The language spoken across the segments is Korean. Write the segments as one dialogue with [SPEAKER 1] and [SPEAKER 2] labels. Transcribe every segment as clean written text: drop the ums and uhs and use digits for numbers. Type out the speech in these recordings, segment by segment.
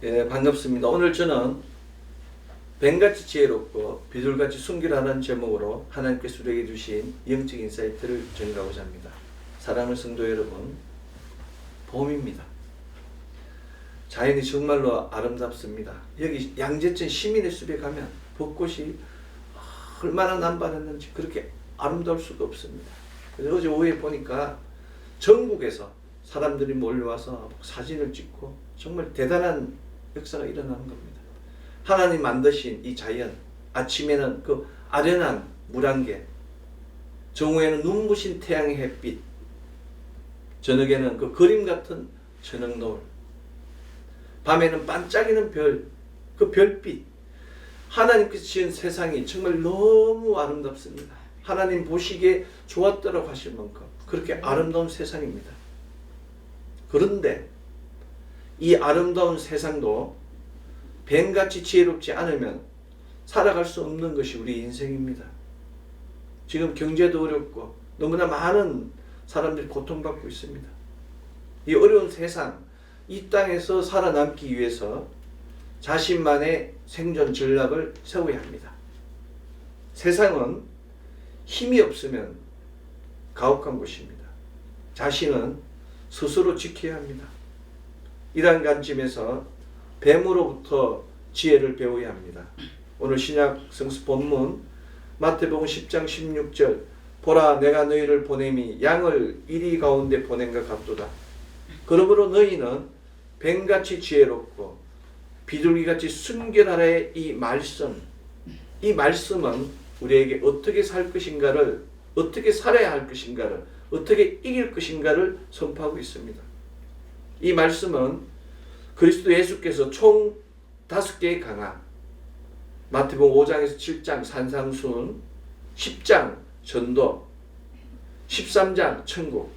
[SPEAKER 1] 예, 반갑습니다. 오늘 저는 뱀같이 지혜롭고 비둘같이 순결하는 제목으로 하나님께서 우리에게 주신 영적 인사이트를 전가하고자 합니다. 사랑하는 성도 여러분, 봄입니다. 자연이 정말로 아름답습니다. 여기 양재천 시민의 숲에 가면 벚꽃이 얼마나 남발했는지 그렇게 아름다울 수가 없습니다. 그래서 어제 오후에 보니까 전국에서 사람들이 몰려와서 사진을 찍고 정말 대단한 역사가 일어나는 겁니다. 하나님 만드신 이 자연, 아침에는 그 아련한 물안개, 정오에는 눈부신 태양의 햇빛, 저녁에는 그 그림 같은 저녁 노을, 밤에는 반짝이는 별, 그 별빛. 하나님께서 지은 세상이 정말 너무 아름답습니다. 하나님 보시기에 좋았더라고 하실 만큼 그렇게 아름다운 세상입니다. 그런데 이 아름다운 세상도 뱀같이 지혜롭지 않으면 살아갈 수 없는 것이 우리 인생입니다. 지금 경제도 어렵고 너무나 많은 사람들이 고통받고 있습니다. 이 어려운 세상, 이 땅에서 살아남기 위해서 자신만의 생존 전략을 세워야 합니다. 세상은 힘이 없으면 가혹한 곳입니다. 자신은 스스로 지켜야 합니다. 이러한 관점에서 뱀으로부터 지혜를 배워야 합니다. 오늘 신약 성서 본문 마태복음 10장 16절, 보라 내가 너희를 보냄이 양을 이리 가운데 보낸 것 같도다. 그러므로 너희는 뱀같이 지혜롭고 비둘기같이 순결하라의 이 말씀은 우리에게 어떻게 살 것인가를, 어떻게 살아야 할 것인가를, 어떻게 이길 것인가를 선포하고 있습니다. 이 말씀은 그리스도 예수께서 총 5개의 강화, 마태복음 5장에서 7장 산상순, 10장 전도, 13장 천국,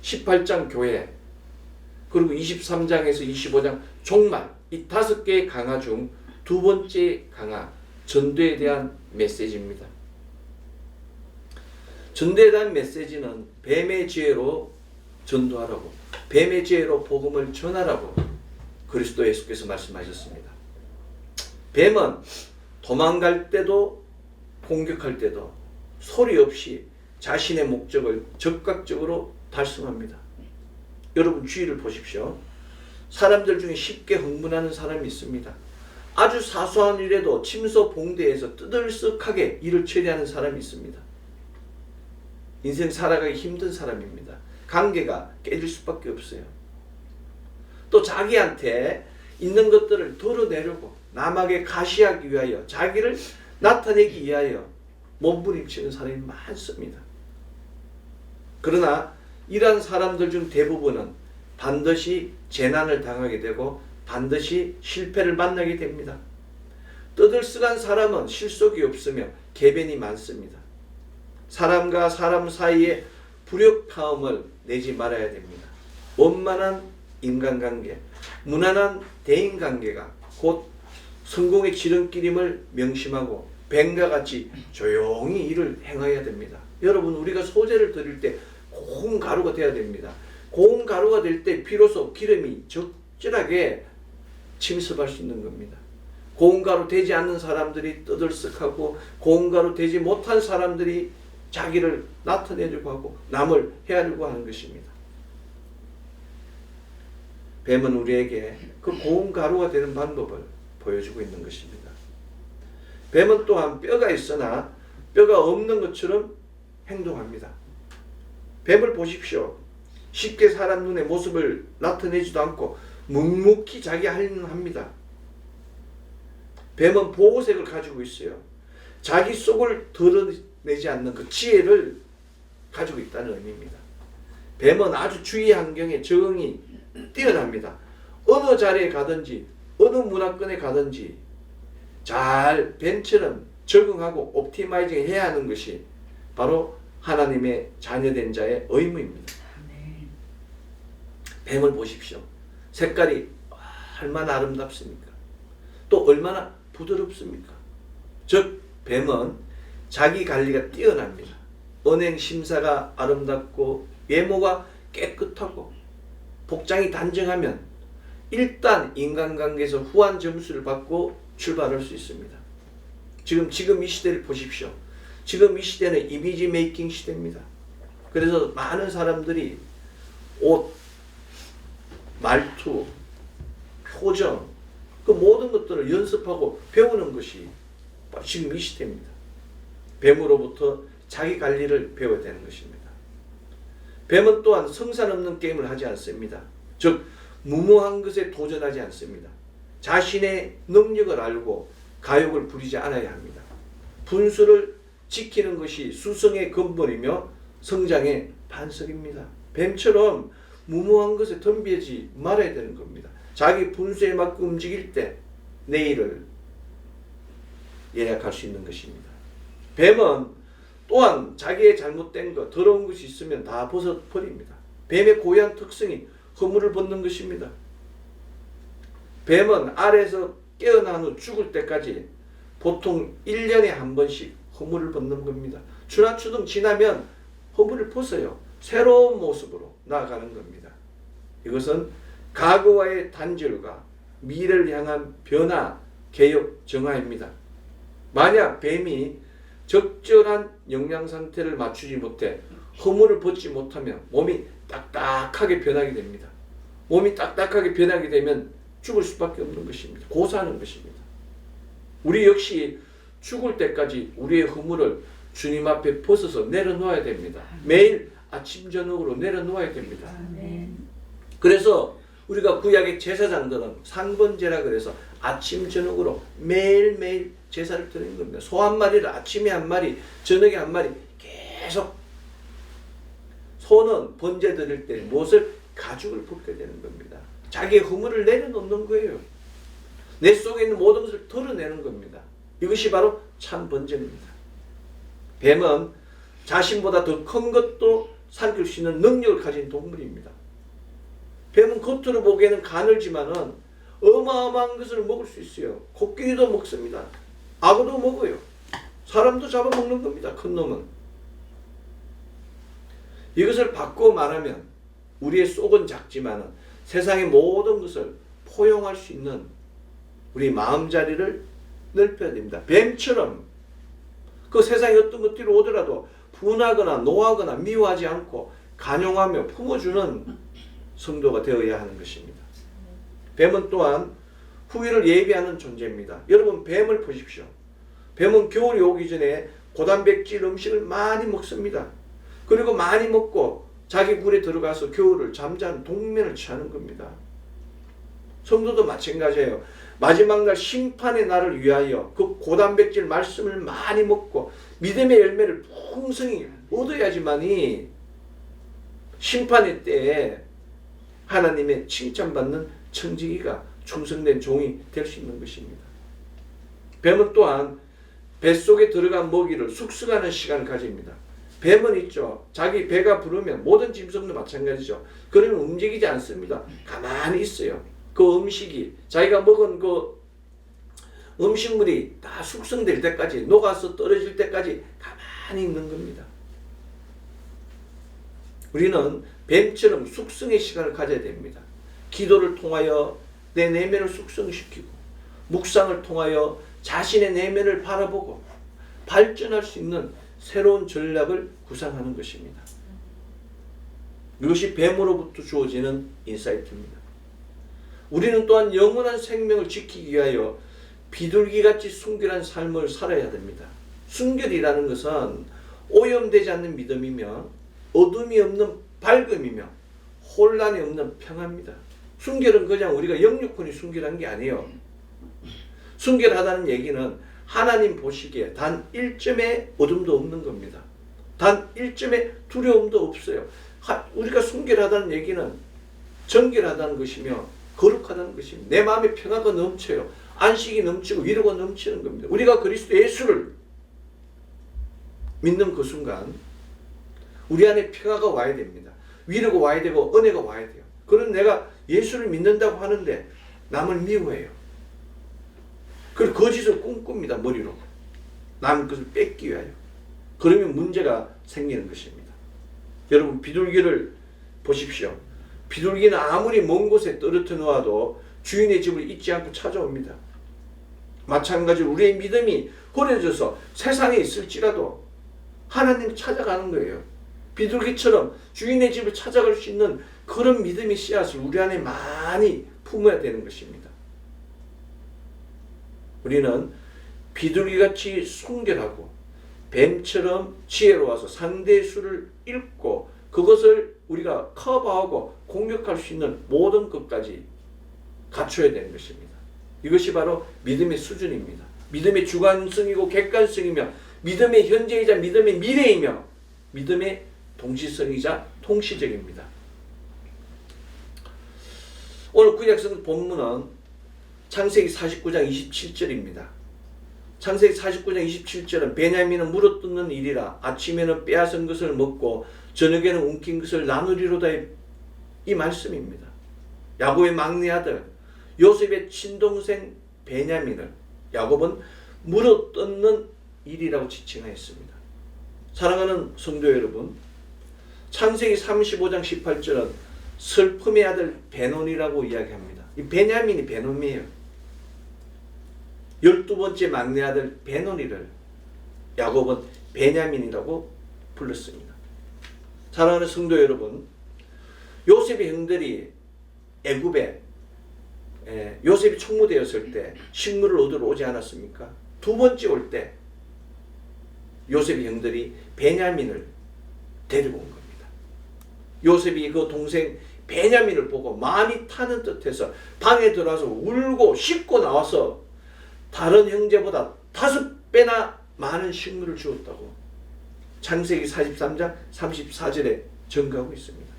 [SPEAKER 1] 18장 교회, 그리고 23장에서 25장 종말, 이 5개의 강화 중 2번째 강화, 전도에 대한 메시지입니다. 전도에 대한 메시지는 뱀의 지혜로 전도하라고, 뱀의 지혜로 복음을 전하라고 그리스도 예수께서 말씀하셨습니다. 뱀은 도망갈 때도 공격할 때도 소리 없이 자신의 목적을 적극적으로 달성합니다. 여러분 주의를 보십시오. 사람들 중에 쉽게 흥분하는 사람이 있습니다. 아주 사소한 일에도 침소봉대에서 뜨들썩하게 일을 처리하는 사람이 있습니다. 인생 살아가기 힘든 사람입니다. 관계가 깨질 수밖에 없어요. 또 자기한테 있는 것들을 덜어내려고 남에게 가시하기 위하여, 자기를 나타내기 위하여 몸부림치는 사람이 많습니다. 그러나 이러한 사람들 중 대부분은 반드시 재난을 당하게 되고 반드시 실패를 만나게 됩니다. 떠들썩한 사람은 실속이 없으며 계변이 많습니다. 사람과 사람 사이에 불협화음을 내지 말아야 됩니다. 원만한 인간관계, 무난한 대인관계가 곧 성공의 지름길임을 명심하고 뱀과 같이 조용히 일을 행해야 됩니다. 여러분, 우리가 소재를 드릴 때 고운 가루가 돼야 됩니다. 고운 가루가 될 때 비로소 기름이 적절하게 침습할 수 있는 겁니다. 고운 가루 되지 않는 사람들이 떠들썩하고 고운 가루 되지 못한 사람들이 자기를 나타내려고 하고 남을 헤아리려고 하는 것입니다. 뱀은 우리에게 그 고운 가루가 되는 방법을 보여주고 있는 것입니다. 뱀은 또한 뼈가 있으나 뼈가 없는 것처럼 행동합니다. 뱀을 보십시오. 쉽게 사람 눈에 모습을 나타내지도 않고 묵묵히 자기 할 일을 합니다. 뱀은 보호색을 가지고 있어요. 자기 속을 드러내지 않는 그 지혜를 가지고 있다는 의미입니다. 뱀은 아주 주위 환경에 적응이 뛰어납니다. 어느 자리에 가든지 어느 문화권에 가든지 잘 뱀처럼 적응하고 옵티마이징 해야 하는 것이 바로 하나님의 자녀된 자의 의무입니다. 뱀을 보십시오. 색깔이 얼마나 아름답습니까? 또 얼마나 부드럽습니까? 즉 뱀은 자기 관리가 뛰어납니다. 언행 심사가 아름답고 외모가 깨끗하고 복장이 단정하면 일단 인간관계에서 후한 점수를 받고 출발할 수 있습니다. 지금 이 시대를 보십시오. 지금 이 시대는 이미지 메이킹 시대입니다. 그래서 많은 사람들이 옷, 말투, 표정, 그 모든 것들을 연습하고 배우는 것이 지금 이 시대입니다. 뱀으로부터 자기 관리를 배워야 되는 것입니다. 뱀은 또한 성산 없는 게임을 하지 않습니다. 즉 무모한 것에 도전하지 않습니다. 자신의 능력을 알고 가욕을 부리지 않아야 합니다. 분수를 지키는 것이 수성의 근본이며 성장의 반석입니다. 뱀처럼 무모한 것에 덤비지 말아야 되는 겁니다. 자기 분수에 맞게 움직일 때 내일을 예약할 수 있는 것입니다. 뱀은 또한 자기의 잘못된 것, 더러운 것이 있으면 다 벗어버립니다. 뱀의 고유한 특성이 허물을 벗는 것입니다. 뱀은 알에서 깨어난 후 죽을 때까지 보통 1년에 한 번씩 허물을 벗는 겁니다. 추나추등 지나면 허물을 벗어요. 새로운 모습으로 나아가는 겁니다. 이것은 과거와의 단절과 미래를 향한 변화, 개혁, 정화입니다. 만약 뱀이 적절한 영양 상태를 맞추지 못해 허물을 벗지 못하면 몸이 딱딱하게 변하게 됩니다. 몸이 딱딱하게 변하게 되면 죽을 수밖에 없는 것입니다. 고사하는 것입니다. 우리 역시 죽을 때까지 우리의 허물을 주님 앞에 벗어서 내려놓아야 됩니다. 매일 아침 저녁으로 내려놓아야 됩니다. 그래서 우리가 구약의 제사장들은 상번제라 그래서 아침 저녁으로 매일매일 제사를 드리는 겁니다. 소 한 마리를 아침에 한 마리, 저녁에 한 마리 계속. 소는 번제 드릴 때 무엇을? 가죽을 벗게 되는 겁니다. 자기의 허물을 내려놓는 거예요. 내 속에 있는 모든 것을 덜어내는 겁니다. 이것이 바로 참 번제입니다. 뱀은 자신보다 더 큰 것도 삼킬 수 있는 능력을 가진 동물입니다. 뱀은 겉으로 보기에는 가늘지만은 어마어마한 것을 먹을 수 있어요. 코끼리도 먹습니다. 악어도 먹어요. 사람도 잡아먹는 겁니다. 큰 놈은. 이것을 바꿔 말하면 우리의 속은 작지만은 세상의 모든 것을 포용할 수 있는 우리 마음자리를 넓혀야 됩니다. 뱀처럼 그 세상에 어떤 것들이 오더라도 분하거나 노하거나 미워하지 않고 간용하며 품어주는 성도가 되어야 하는 것입니다. 뱀은 또한 후일을 예비하는 존재입니다. 여러분 뱀을 보십시오. 뱀은 겨울이 오기 전에 고단백질 음식을 많이 먹습니다. 그리고 많이 먹고 자기 굴에 들어가서 겨울을 잠자는 동면을 취하는 겁니다. 성도도 마찬가지예요. 마지막 날 심판의 날을 위하여 그 고단백질 말씀을 많이 먹고 믿음의 열매를 풍성히 얻어야지만이 심판의 때에 하나님의 칭찬받는 청지기가 충성된 종이 될 수 있는 것입니다. 뱀은 또한 뱃속에 들어간 먹이를 숙성하는 시간을 가집니다. 뱀은 있죠. 자기 배가 부르면 모든 짐승도 마찬가지죠. 그러면 움직이지 않습니다. 가만히 있어요. 그 음식이 자기가 먹은 그 음식물이 다 숙성될 때까지 녹아서 떨어질 때까지 가만히 있는 겁니다. 우리는 뱀처럼 숙성의 시간을 가져야 됩니다. 기도를 통하여 내 내면을 숙성시키고 묵상을 통하여 자신의 내면을 바라보고 발전할 수 있는 새로운 전략을 구상하는 것입니다. 이것이 뱀으로부터 주어지는 인사이트입니다. 우리는 또한 영원한 생명을 지키기 위하여 비둘기같이 순결한 삶을 살아야 됩니다. 순결이라는 것은 오염되지 않는 믿음이며 어둠이 없는 밝음이며 혼란이 없는 평화입니다. 순결은 그냥 우리가 영육혼이 순결한 게 아니에요. 순결하다는 얘기는 하나님 보시기에 단 1점의 어둠도 없는 겁니다. 단 1점의 두려움도 없어요. 우리가 순결하다는 얘기는 정결하다는 것이며 거룩하다는 것입니다. 내 마음에 평화가 넘쳐요. 안식이 넘치고 위로가 넘치는 겁니다. 우리가 그리스도 예수를 믿는 그 순간 우리 안에 평화가 와야 됩니다. 위로가 와야 되고 은혜가 와야 돼요. 그런 내가 예수를 믿는다고 하는데 남을 미워해요. 그리고 거짓을 꿈꿉니다. 머리로. 남 것을 뺏기 위하여. 그러면 문제가 생기는 것입니다. 여러분 비둘기를 보십시오. 비둘기는 아무리 먼 곳에 떨어져 놓아도 주인의 집을 잊지 않고 찾아옵니다. 마찬가지로 우리의 믿음이 버려져서 세상에 있을지라도 하나님 찾아가는 거예요. 비둘기처럼 주인의 집을 찾아갈 수 있는 그런 믿음의 씨앗을 우리 안에 많이 품어야 되는 것입니다. 우리는 비둘기같이 순결하고 뱀처럼 지혜로워서 상대의 수를 읽고 그것을 우리가 커버하고 공격할 수 있는 모든 것까지 갖춰야 되는 것입니다. 이것이 바로 믿음의 수준입니다. 믿음의 주관성이고 객관성이며 믿음의 현재이자 믿음의 미래이며 믿음의 동시성이자 통시적입니다. 오늘 구약성 본문은 창세기 49장 27절입니다. 창세기 49장 27절은 베냐민은 물어뜯는 일이라 아침에는 빼앗은 것을 먹고 저녁에는 움킨 것을 나누리로다, 이 말씀입니다. 야곱의 막내 아들 요셉의 친동생 베냐민을 야곱은 물어뜯는 일이라고 지칭하였습니다. 사랑하는 성도 여러분, 창세기 35장 18절은 슬픔의 아들 베논이라고 이야기합니다. 이 베냐민이 베논이에요. 12번째 막내 아들 베논이를 야곱은 베냐민이라고 불렀습니다. 사랑하는 성도 여러분, 요셉의 형들이 애굽에 요셉이 총무되었을 때 식물을 얻으러 오지 않았습니까? 두 번째 올 때 요셉의 형들이 베냐민을 데리고 온 겁니다. 요셉이 그 동생 베냐민을 보고 마음이 타는 듯해서 방에 들어와서 울고 씻고 나와서 다른 형제보다 5배나 많은 식물을 주었다고 창세기 43장 34절에 증거하고 있습니다.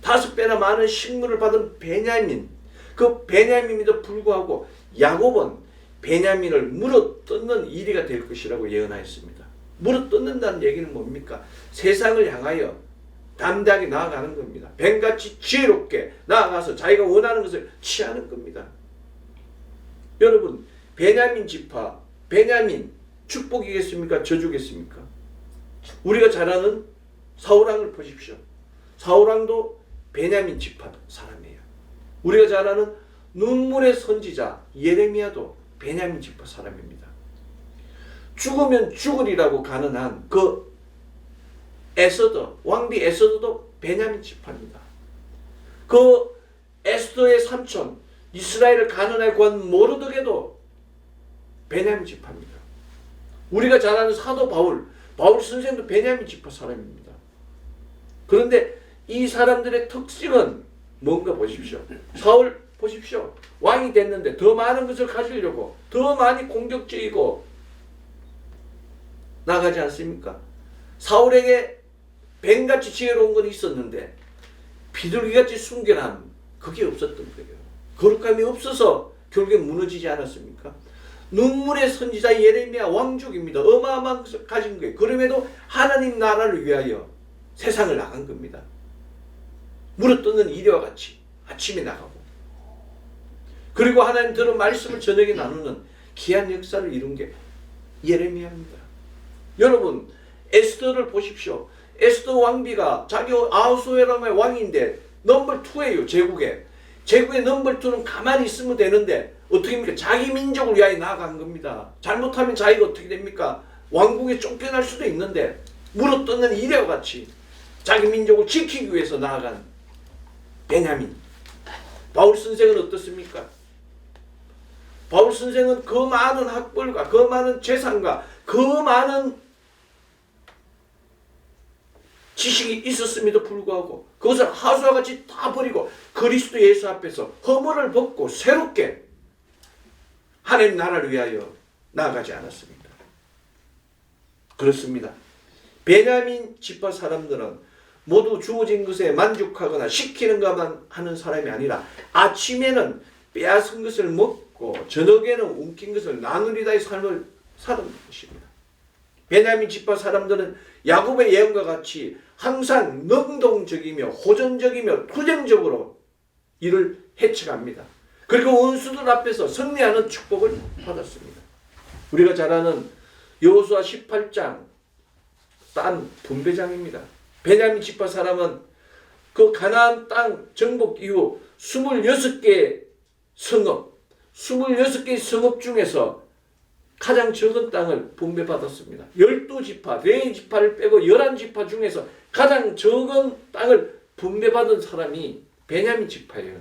[SPEAKER 1] 5배나 많은 식물을 받은 베냐민, 그 베냐민에도 불구하고 야곱은 베냐민을 물어뜯는 일이가 될 것이라고 예언하였습니다. 물어뜯는다는 얘기는 뭡니까? 세상을 향하여 담대하게 나아가는 겁니다. 뱀같이 지혜롭게 나아가서 자기가 원하는 것을 취하는 겁니다. 여러분, 베냐민 지파, 베냐민 축복이겠습니까? 저주겠습니까? 우리가 잘 아는 사울왕을 보십시오. 사울왕도 베냐민 지파 사람이에요. 우리가 잘 아는 눈물의 선지자 예레미야도 베냐민 지파 사람입니다. 죽으면 죽으리라고 가능한 그 에스더, 왕비 에스더도 베냐민 지파입니다. 그 에스더의 삼촌, 이스라엘을 가난하게 구한 모르드게도 베냐민 지파입니다. 우리가 잘 아는 사도 바울 선생도 베냐민 지파 사람입니다. 그런데 이 사람들의 특징은 뭔가 보십시오. 사울 보십시오. 왕이 됐는데 더 많은 것을 가지려고 더 많이 공격적이고 나가지 않습니까? 사울에게 뱀같이 지혜로운 건 있었는데 비둘기같이 순결함, 그게 없었던 거예요. 거룩함이 없어서 결국에 무너지지 않았습니까? 눈물의 선지자 예레미야 왕족입니다. 어마어마한 것을 가진 거예요. 그럼에도 하나님 나라를 위하여 세상을 나간 겁니다. 물어뜯는 이리와 같이 아침에 나가고, 그리고 하나님 들은 말씀을 저녁에 나누는 귀한 역사를 이룬 게 예레미야입니다. 여러분, 에스더를 보십시오. 에스더 왕비가 자기 아하수에람의 왕인데 넘버 2예요. 제국의 넘버 2는 가만히 있으면 되는데 어떻게 합니까? 자기 민족을 위하여 나아간 겁니다. 잘못하면 자기가 어떻게 됩니까? 왕국에 쫓겨날 수도 있는데 물어뜯는 이래와 같이 자기 민족을 지키기 위해서 나아간 베냐민. 바울 선생은 어떻습니까? 바울 선생은 그 많은 학벌과 그 많은 재산과 그 많은 지식이 있었음에도 불구하고 그것을 하수와 같이 다 버리고 그리스도 예수 앞에서 허물을 벗고 새롭게 하나님 나라를 위하여 나아가지 않았습니다. 그렇습니다. 베냐민 지파 사람들은 모두 주어진 것에 만족하거나 시키는 것만 하는 사람이 아니라 아침에는 빼앗은 것을 먹고 저녁에는 움킨 것을 나누리다의 삶을 사는 것입니다. 베냐민 지파 사람들은 야곱의 예언과 같이 항상 능동적이며 호전적이며 투쟁적으로 이를 헤쳐갑니다. 그리고 원수들 앞에서 승리하는 축복을 받았습니다. 우리가 잘 아는 여호수아 18장 땅 분배장입니다. 베냐민 지파 사람은 그 가나안 땅 정복 이후 26개 성읍, 26개 성읍 중에서 가장 적은 땅을 분배받았습니다. 12지파, 레위 지파를 빼고 11지파 중에서 가장 적은 땅을 분배받은 사람이 베냐민 지파예요.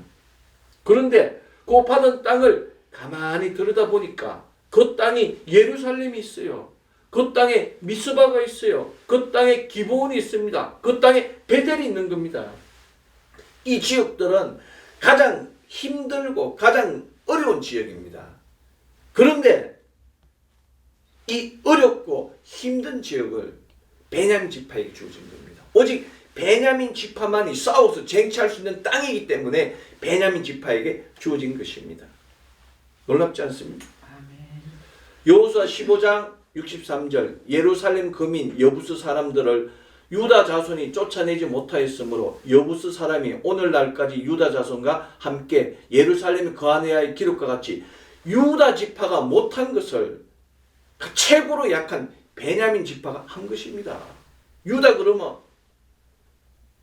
[SPEAKER 1] 그런데 그 받은 땅을 가만히 들여다보니까 그 땅이 예루살렘이 있어요. 그 땅에 미스바가 있어요. 그 땅에 기브온이 있습니다. 그 땅에 베델이 있는 겁니다. 이 지역들은 가장 힘들고 가장 어려운 지역입니다. 그런데 이 어렵고 힘든 지역을 베냐민 지파에게 주어진 겁니다. 오직 베냐민 지파만이 싸워서 쟁취할 수 있는 땅이기 때문에 베냐민 지파에게 주어진 것입니다. 놀랍지 않습니까? 여호수아 15장 63절 예루살렘 거민 여부스 사람들을 유다 자손이 쫓아내지 못하였으므로 여부스 사람이 오늘날까지 유다 자손과 함께 예루살렘에 거하느냐의 기록과 같이 유다 지파가 못한 것을 최고로 약한 베냐민 지파가 한 것입니다. 유다 그러면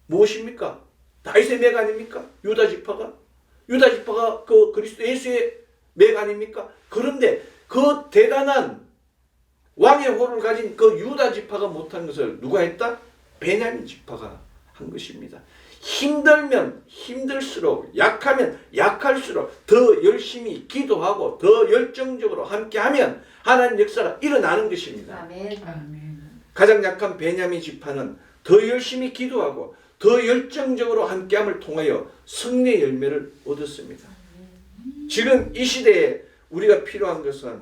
[SPEAKER 1] 무엇입니까? 다윗의 맥 아닙니까? 유다 지파가 그 그리스도 예수의 맥 아닙니까? 그런데 그 대단한 왕의 호를 가진 그 유다 지파가 못한 것을 누가 했다? 베냐민 지파가 한 것입니다. 힘들면 힘들수록, 약하면 약할수록 더 열심히 기도하고 더 열정적으로 함께하면 하나님 역사가 일어나는 것입니다.
[SPEAKER 2] 아멘.
[SPEAKER 1] 가장 약한 베냐민 지파는 더 열심히 기도하고 더 열정적으로 함께함을 통하여 승리의 열매를 얻었습니다. 지금 이 시대에 우리가 필요한 것은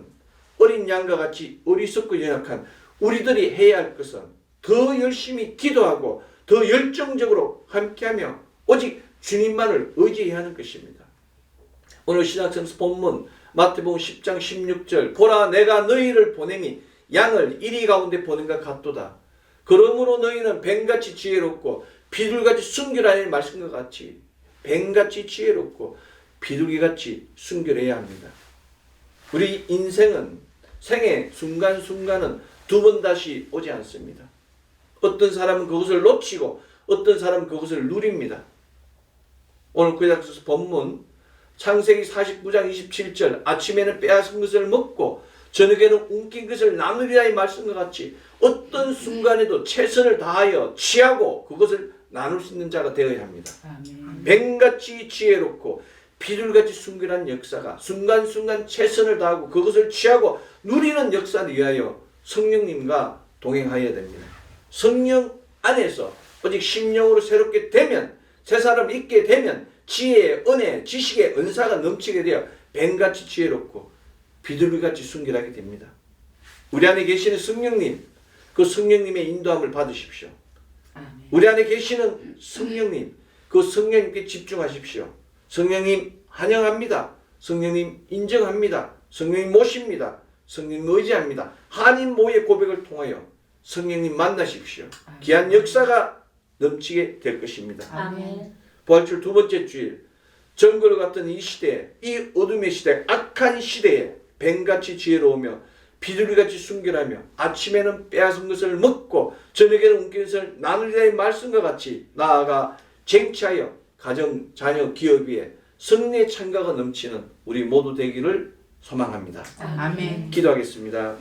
[SPEAKER 1] 어린 양과 같이 어리석고 연약한 우리들이 해야 할 것은 더 열심히 기도하고 더 열정적으로 함께하며 오직 주님만을 의지해야 하는 것입니다. 오늘 신약성서 본문 마태복음 10장 16절 보라 내가 너희를 보냄이 양을 이리 가운데 보낸 것 같도다. 그러므로 너희는 뱀같이 지혜롭고 비둘기같이 순결하는 말씀과 같이 뱀같이 지혜롭고 비둘기같이 순결해야 합니다. 우리 인생은 생의 순간순간은 두 번 다시 오지 않습니다. 어떤 사람은 그것을 놓치고 어떤 사람은 그것을 누립니다. 오늘 구약서 본문 창세기 49장 27절 아침에는 빼앗은 것을 먹고 저녁에는 움킨 것을 나누리라의 말씀과 같이 어떤 순간에도 최선을 다하여 취하고 그것을 나눌 수 있는 자가 되어야 합니다. 뱀같이 지혜롭고 비둘같이 순결한 역사가 순간순간 최선을 다하고 그것을 취하고 누리는 역사를 위하여 성령님과 동행하여야 됩니다. 성령 안에서 오직 심령으로 새롭게 되면 새 사람 있게 되면 지혜의 은혜, 지식의 은사가 넘치게 되어 뱀같이 지혜롭고 비둘기같이 순결하게 됩니다. 우리 안에 계시는 성령님, 그 성령님의 인도함을 받으십시오. 우리 안에 계시는 성령님, 그 성령님께 집중하십시오. 성령님 환영합니다. 성령님 인정합니다. 성령님 모십니다. 성령님 의지합니다. 한인 모의 고백을 통하여 성령님 만나십시오. 귀한 역사가 넘치게 될 것입니다.
[SPEAKER 2] 아멘.
[SPEAKER 1] 부활절 두 번째 주일 정글 같은 이 시대에 이 어둠의 시대 악한 시대에 뱀같이 지혜로우며 비둘기같이 순결하며 아침에는 빼앗은 것을 먹고 저녁에는 움킨 것을 나누리라의 말씀과 같이 나아가 쟁취하여 가정, 자녀, 기업 위에 승리의 창가가 넘치는 우리 모두 되기를 소망합니다.
[SPEAKER 2] 아멘.
[SPEAKER 1] 기도하겠습니다.